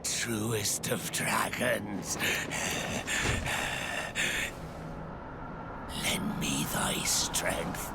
Truest of dragons, lend me thy strength.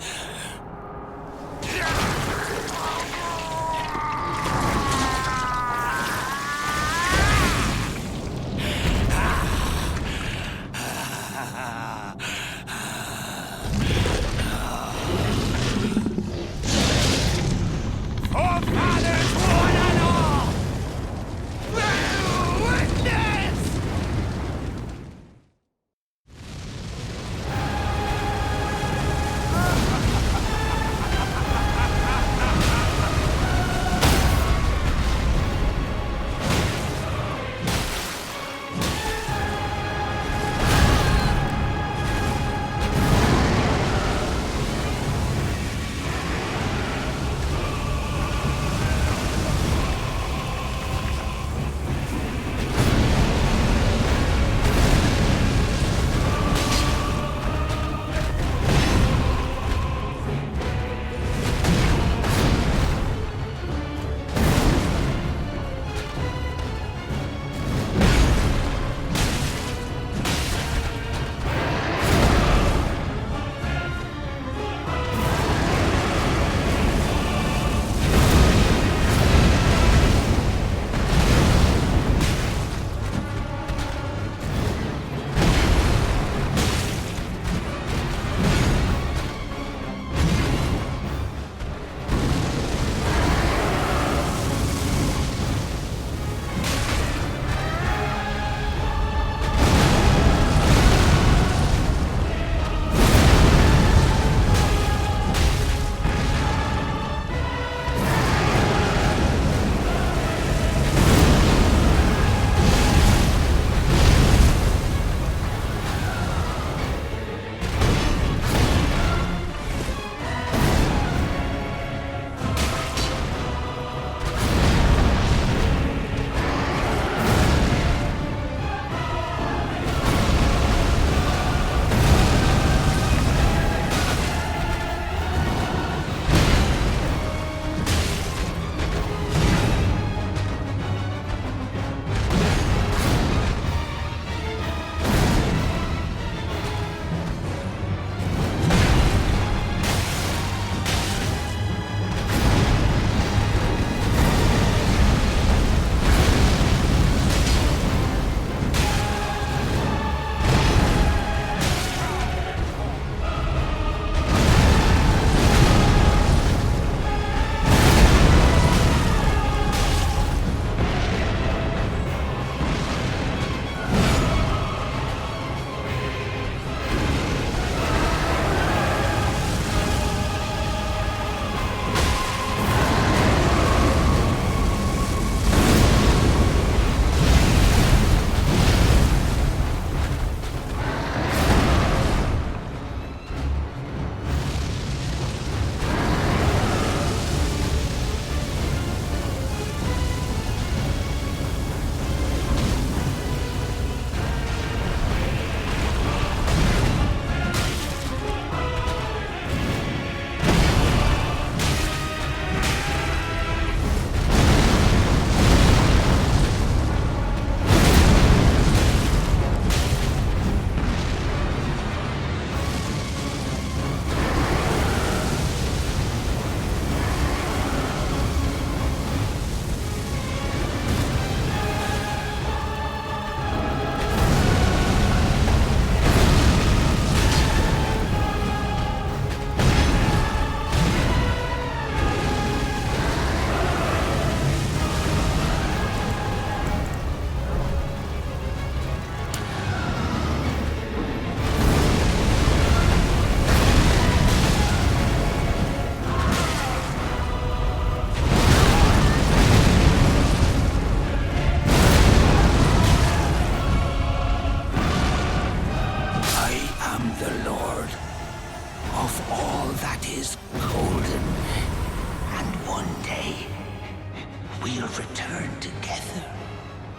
we'll return together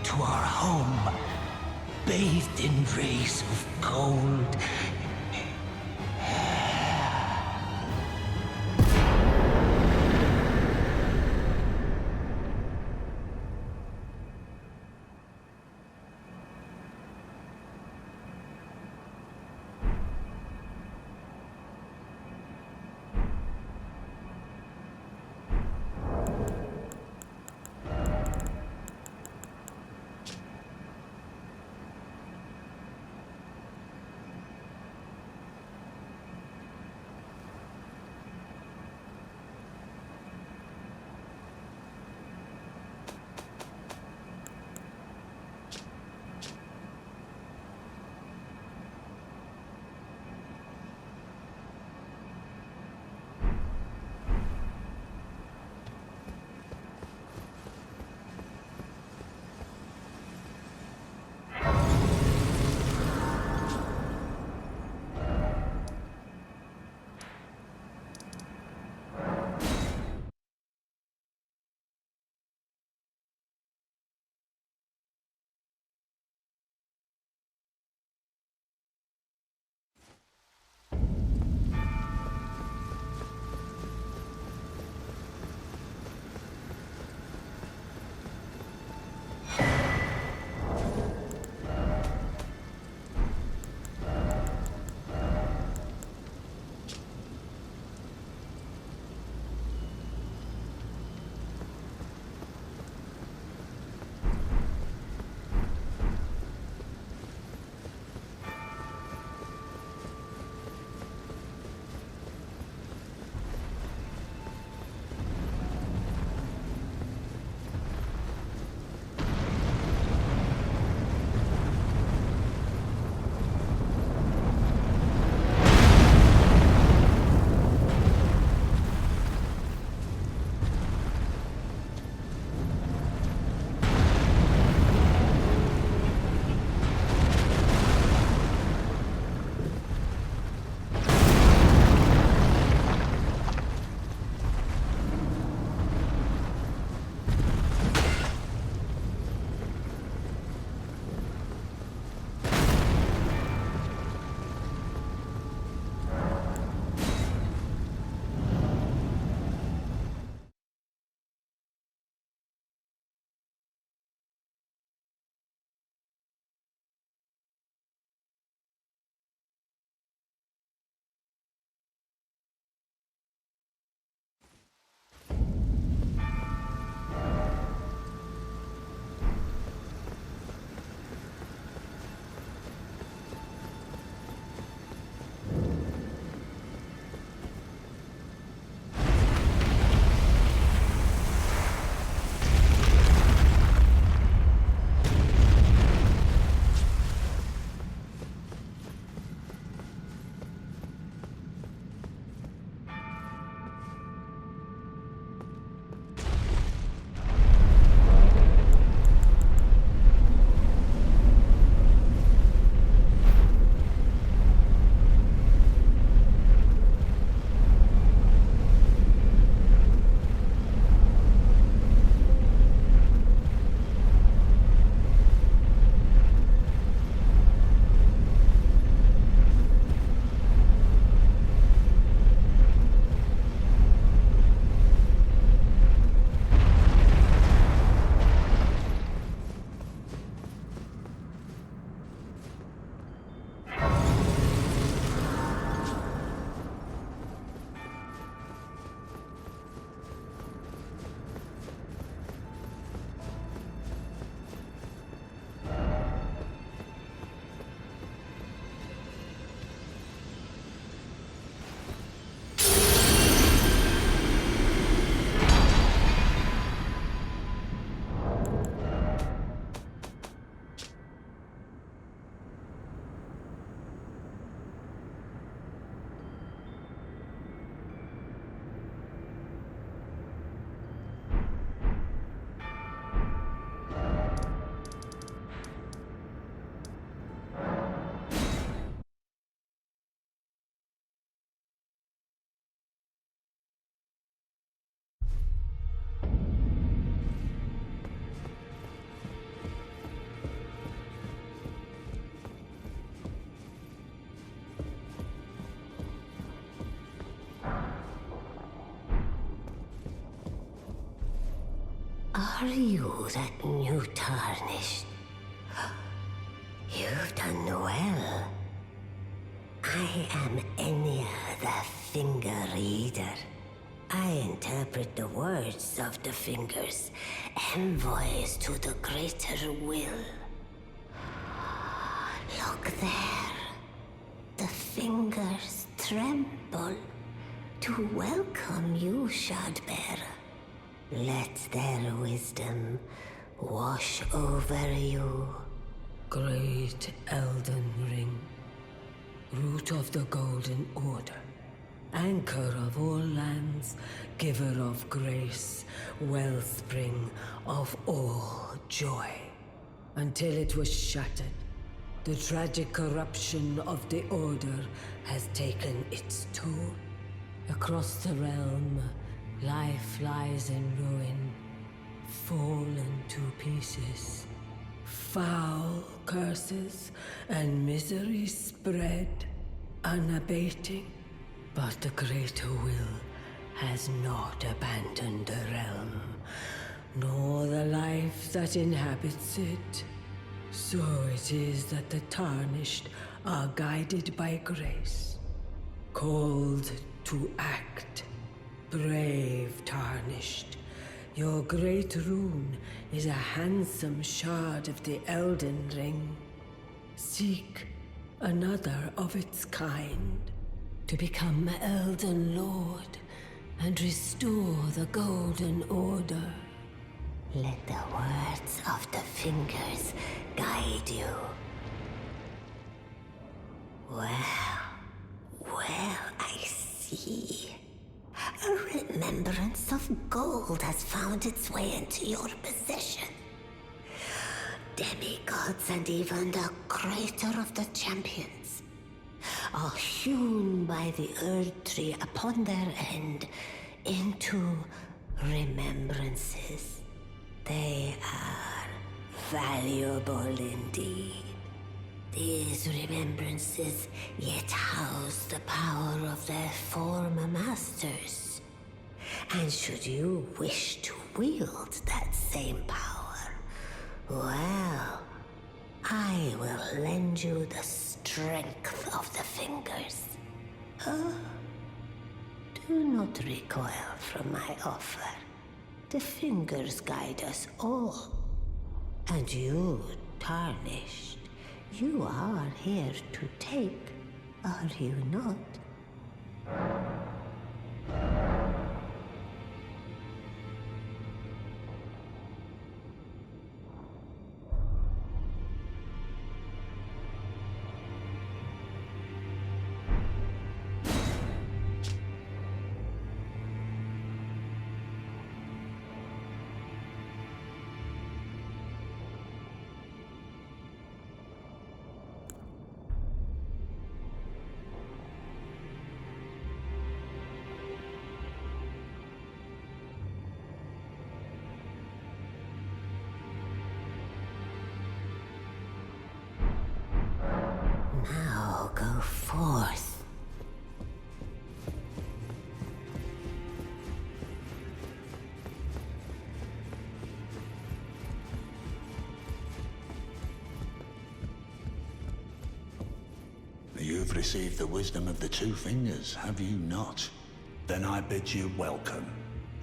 to our home, bathed in rays of gold. Are you that new Tarnished? You've done well. I am Enia the Finger Reader. I interpret the words of the fingers, envoys to the greater will. Look there. The fingers tremble to welcome you, Shardbearer. Let their wisdom wash over you. Great Elden Ring, root of the Golden Order, anchor of all lands, giver of grace, wellspring of all joy. Until it was shattered, the tragic corruption of the Order has taken its toll. Across the realm, life lies in ruin, fallen to pieces. Foul curses and misery spread, unabating. But the greater will has not abandoned the realm, nor the life that inhabits it. So it is that the Tarnished are guided by grace, called to act. Brave Tarnished, your great rune is a handsome shard of the Elden Ring. Seek another of its kind to become Elden Lord and restore the Golden Order. Let the words of the fingers guide you. Well, I see. A remembrance of gold has found its way into your possession. Demigods and even the greater of the champions are hewn by the Earth Tree upon their end into remembrances. They are valuable indeed. These remembrances yet house the power of their former masters. And should you wish to wield that same power, well, I will lend you the strength of the fingers. Do not recoil from my offer. The fingers guide us all. And you, Tarnished, you are here to take, are you not? Now go forth. You've received the wisdom of the two fingers, have you not? Then I bid you welcome,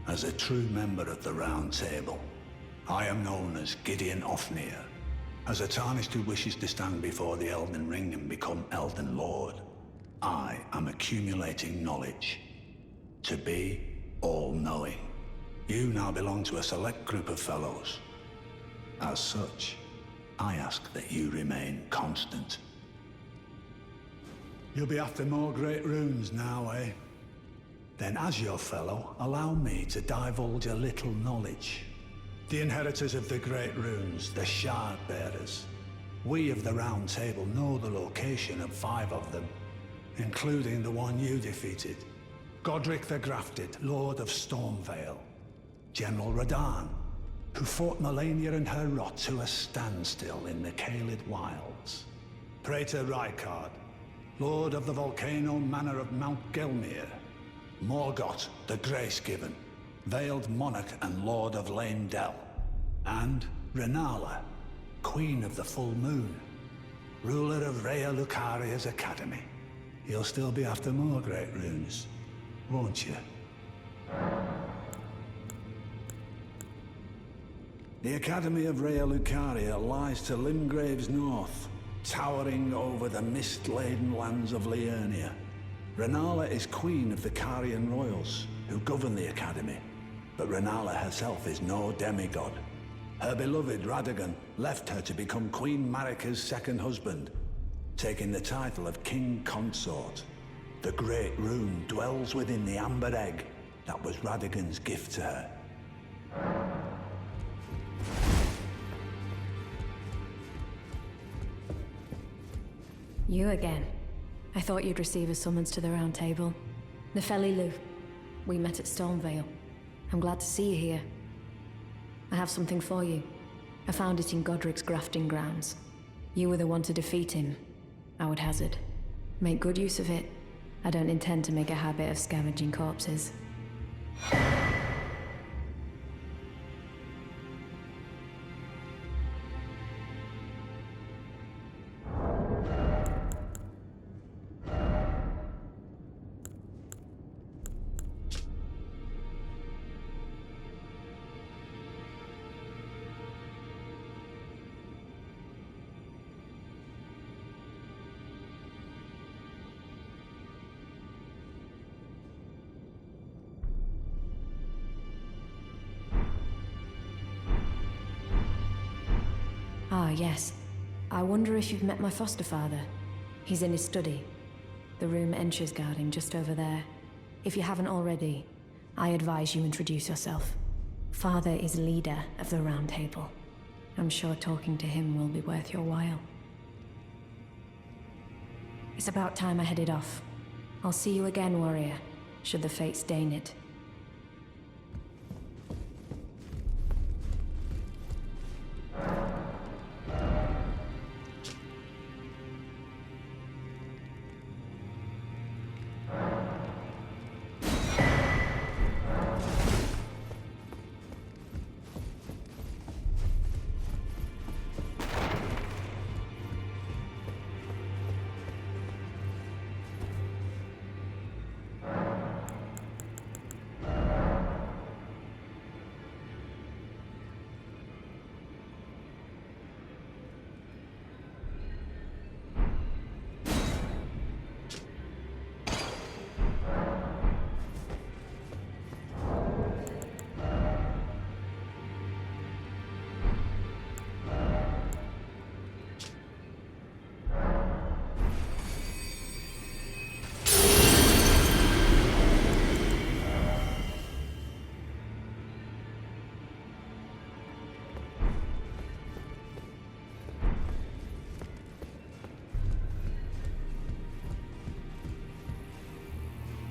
as a true member of the Round Table. I am known as Gideon Ofnir. As a Tarnished who wishes to stand before the Elden Ring and become Elden Lord, I am accumulating knowledge. To be all-knowing. You now belong to a select group of fellows. As such, I ask that you remain constant. You'll be after more great runes now, eh? Then as your fellow, allow me to divulge a little knowledge. The inheritors of the great runes, the Shard Bearers. We of the Round Table know the location of 5 of them, including the one you defeated. Godrick the Grafted, Lord of Stormvale. General Radahn, who fought Malenia and her rot to a standstill in the Caelid Wilds. Praetor Rykard, Lord of the Volcano Manor of Mount Gelmir. Morgoth, the Grace-Given, Veiled Monarch and Lord of Lane Dell. And Rennala, Queen of the Full Moon, ruler of Rhea Lucaria's academy. You'll still be after more great runes, won't you? The Academy of Rhea Lucaria lies to Limgrave's north, towering over the mist-laden lands of Liurnia. Rennala is queen of the Carian royals, who govern the Academy, but Rennala herself is no demigod. Her beloved Radagon left her to become Queen Marika's second husband, taking the title of King Consort. The Great Rune dwells within the amber egg that was Radagon's gift to her. You again. I thought you'd receive a summons to the Roundtable. Nepheli, Loux. We met at Stormvale. I'm glad to see you here. I have something for you. I found it in Godrick's grafting grounds. You were the one to defeat him, I would hazard. Make good use of it. I don't intend to make a habit of scavenging corpses. Ah, yes. I wonder if you've met my foster father. He's in his study. The room Ensha's guarding just over there. If you haven't already, I advise you introduce yourself. Father is leader of the Roundtable. I'm sure talking to him will be worth your while. It's about time I headed off. I'll see you again, warrior, should the fates deign it.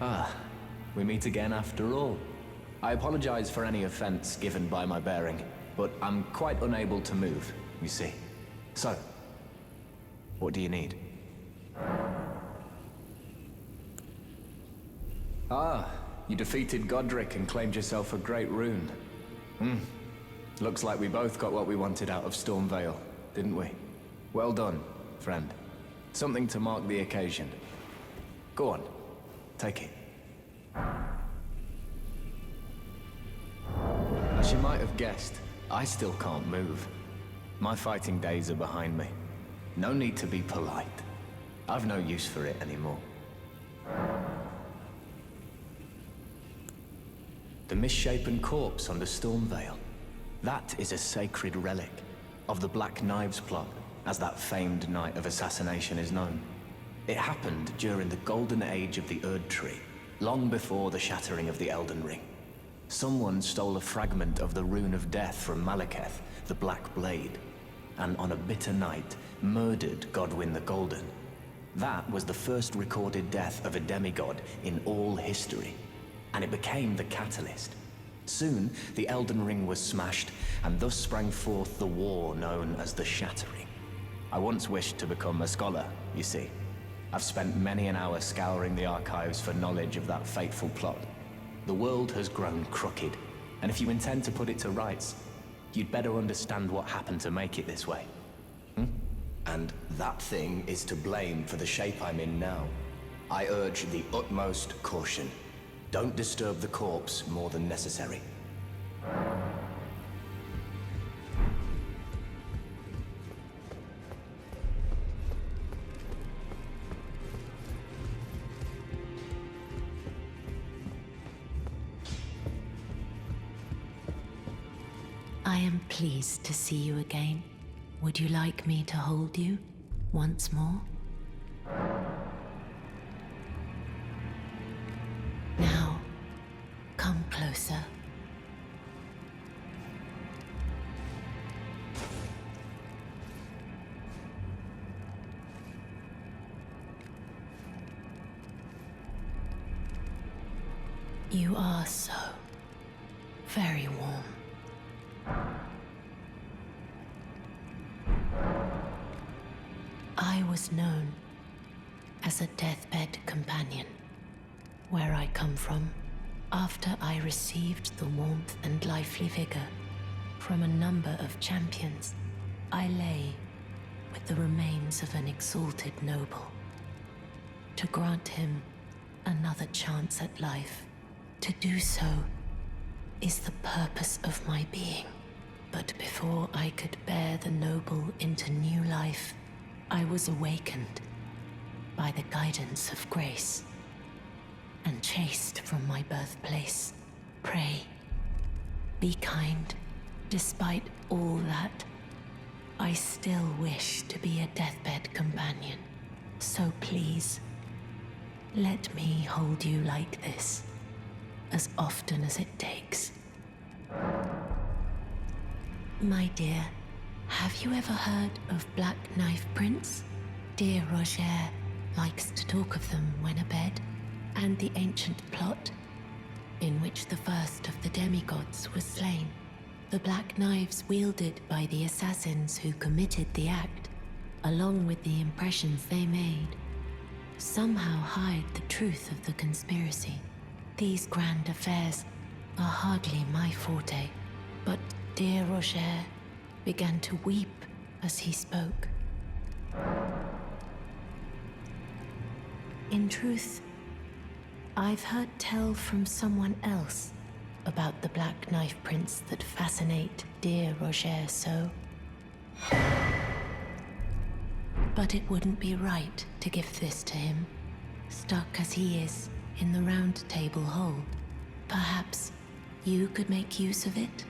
Ah, we meet again after all. I apologize for any offense given by my bearing, but I'm quite unable to move, you see. So, what do you need? Ah, you defeated Godrick and claimed yourself a great rune. Looks like we both got what we wanted out of Stormvale, didn't we? Well done, friend. Something to mark the occasion. Go on. Take it. As you might have guessed, I still can't move. My fighting days are behind me. No need to be polite. I've no use for it anymore. The misshapen corpse under Stormvale. That is a sacred relic of the Black Knives plot, as that famed night of assassination is known. It happened during the golden age of the Erd Tree, long before the shattering of the Elden Ring. Someone stole a fragment of the Rune of Death from Malekith, the Black Blade, and on a bitter night, murdered Godwyn the Golden. That was the first recorded death of a demigod in all history, and it became the catalyst. Soon, the Elden Ring was smashed, and thus sprang forth the war known as the Shattering. I once wished to become a scholar, you see. I've spent many an hour scouring the archives for knowledge of that fateful plot. The world has grown crooked, and if you intend to put it to rights, you'd better understand what happened to make it this way. And that thing is to blame for the shape I'm in now. I urge the utmost caution. Don't disturb the corpse more than necessary. I am pleased to see you again. Would you like me to hold you once more? Now, come closer. You are so very warm. I was known as a deathbed companion. Where I come from, after I received the warmth and lively vigor from a number of champions, I lay with the remains of an exalted noble. To grant him another chance at life, to do so is the purpose of my being. But before I could bear the noble into new life, I was awakened by the guidance of grace and chased from my birthplace. Pray, be kind. Despite all that, I still wish to be a deathbed companion. So please, let me hold you like this, as often as it takes. My dear, have you ever heard of Black Knife Prince? Dear Rogier likes to talk of them when abed, and the ancient plot in which the first of the demigods was slain. The black knives wielded by the assassins who committed the act, along with the impressions they made, somehow hide the truth of the conspiracy. These grand affairs are hardly my forte, but dear Rogier began to weep as he spoke. In truth, I've heard tell from someone else about the Black Knife Prince that fascinate dear Rogier so. But it wouldn't be right to give this to him, stuck as he is in the Roundtable Hold. Perhaps you could make use of it?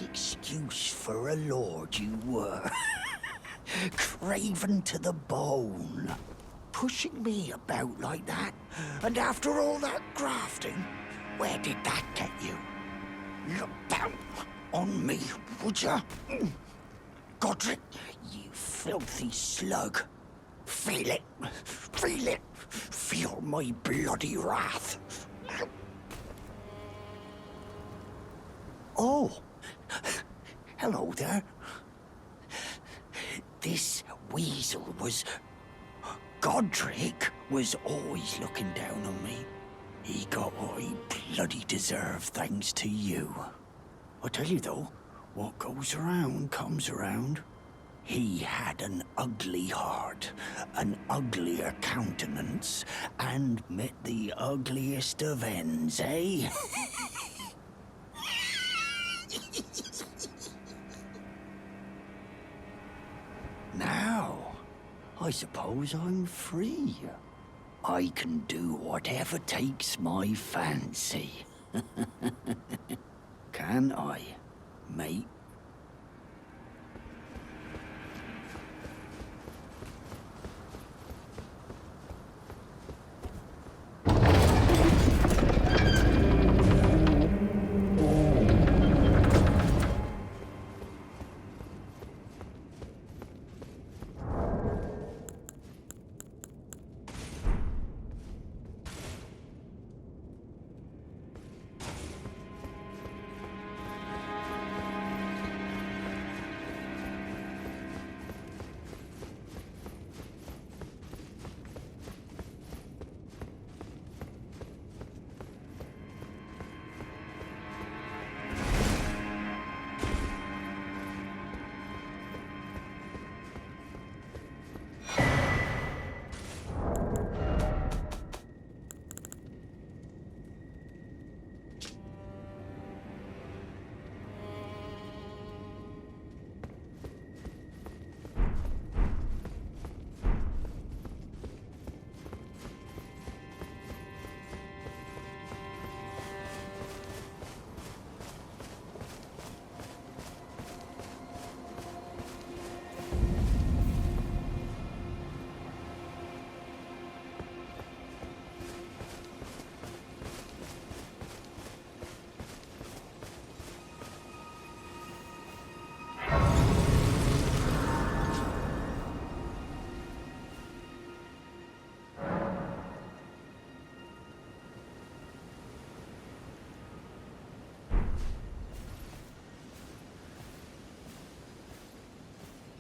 excuse for a lord you were. Craven to the bone. Pushing me about like that. And after all that grafting, where did that get you? Look down on me, would ya? Godrick, you filthy slug. Feel it. Feel it. Feel my bloody wrath. Oh. Hello there. This weasel was... Godrick was always looking down on me. He got what he bloody deserved thanks to you. I tell you though, what goes around comes around. He had an ugly heart, an uglier countenance, and met the ugliest of ends, eh? Now, I suppose I'm free. I can do whatever takes my fancy. Can I, mate?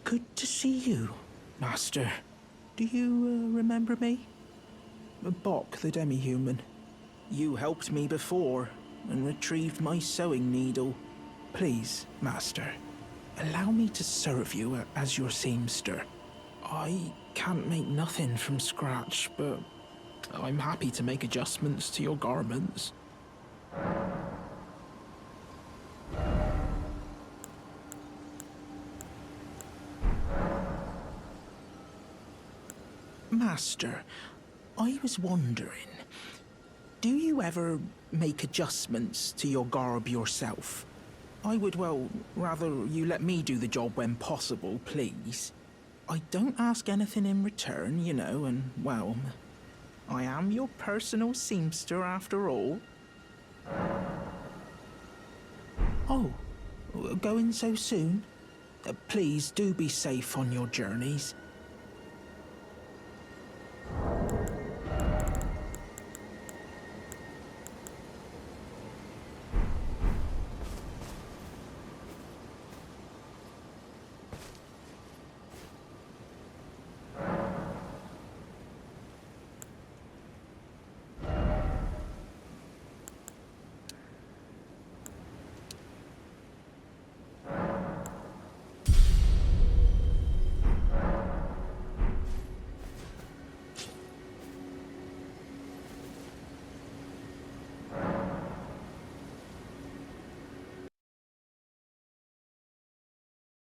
Good to see you, Master. Do you remember me? Bok, the demi-human. You helped me before and retrieved my sewing needle. Please, Master, allow me to serve you as your seamster. I can't make nothing from scratch, but I'm happy to make adjustments to your garments. Master, I was wondering, do you ever make adjustments to your garb yourself? I would, well, rather you let me do the job when possible, please. I don't ask anything in return, you know, and, well, I am your personal seamster after all. Oh, going so soon? Please do be safe on your journeys.